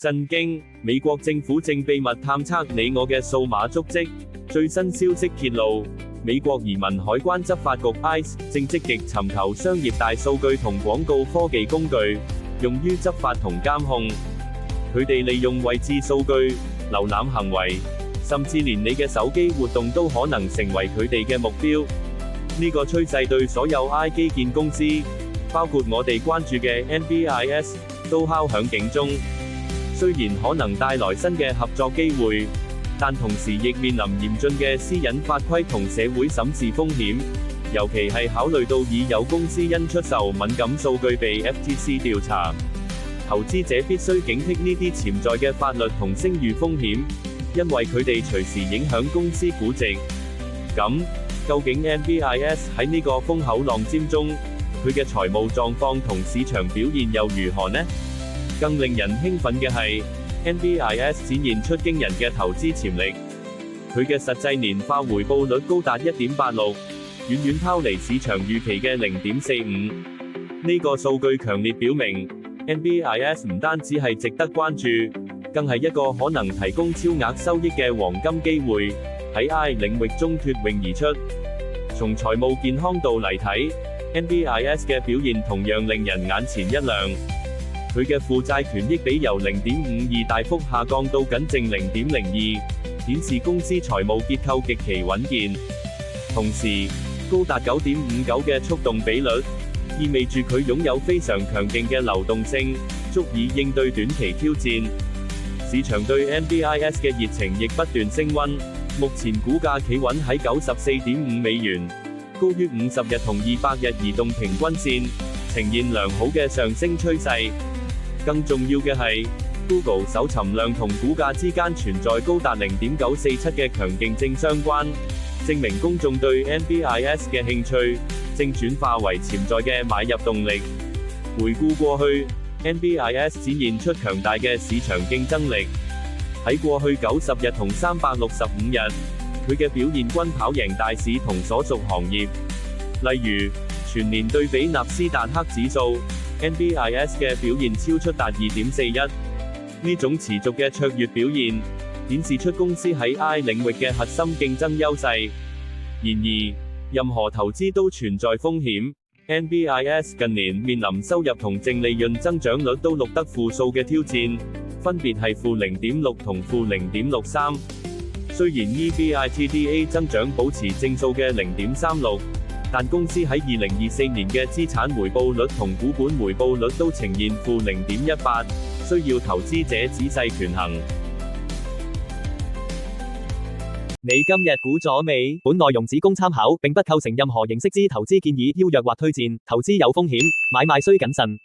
震驚！美國政府正秘密探測你我嘅數碼足跡。最新消息揭露，美國移民海關執法局 ICE 正積極尋求商業大數據同廣告科技工具，用於執法同監控。佢哋利用位置數據、瀏覽行為，甚至連你嘅手機活動都可能成為佢哋嘅目標。呢個趨勢對所有 I 基建公司，包括我哋關注嘅 NBIS， 都敲響警鐘。雖然可能帶來新嘅合作機會，但同時亦面臨嚴峻嘅私隱法規同社會審視風險，尤其係考慮到已有公司因出售敏感數據被 FTC 調查。投資者必須警惕呢啲潛在嘅法律同聲譽風險，因為佢哋隨時影響公司估值。咁，究竟 NBIS 喺呢個風口浪尖中，佢嘅財務狀況同市場表現又如何呢？更令人興奮嘅係 ，NBIS 展現出驚人嘅投資潛力。佢嘅實際年化回報率高達 1.86， 遠遠拋離市場預期嘅 0.45。呢個數據強烈表明 ，NBIS 唔單止係值得關注，更係一個可能提供超額收益嘅黃金機會，喺 I 領域中脫穎而出。從財務健康度嚟睇 ，NBIS 嘅表現同樣令人眼前一亮。佢嘅負債權益比由 0.52 大幅下降到僅剩 0.02， 顯示公司財務結構極其穩健。同時，高達 9.59 嘅觸動比率，意味住佢擁有非常強勁嘅流動性，足以應對短期挑戰。市場對 NBIS 嘅熱情亦不斷升溫，目前股價企穩喺 94.5 美元，高於50日同200日移動平均線，呈現良好嘅上升趨勢。更重要嘅係 ，Google 搜尋量同股價之間存在高達 0.947 嘅強勁正相關，證明公眾對 NBIS 嘅興趣正轉化為潛在嘅買入動力。回顧過去 ，NBIS 展現出強大嘅市場競爭力。喺過去90日同365日，佢嘅表現均跑贏大市同所屬行業。例如，全年對比納斯達克指數。NBIS 嘅表現超出達 2.41， 呢種持續嘅卓越表現，顯示出公司喺 I 領域嘅核心競爭優勢。然而，任何投資都存在風險。NBIS 近年面臨收入同淨利潤增長率都錄得負數嘅挑戰，分別係負 0.6 同負 0.63。雖然 EBITDA 增長保持正數嘅 0.36。但公司喺2024年嘅資產回報率同股本回報率都呈現負 0.18， 需要投資者仔細權衡。你今日估咗未？本內容只供參考，並不構成任何形式之投資建議、邀約或推薦。投資有風險，買賣需謹慎。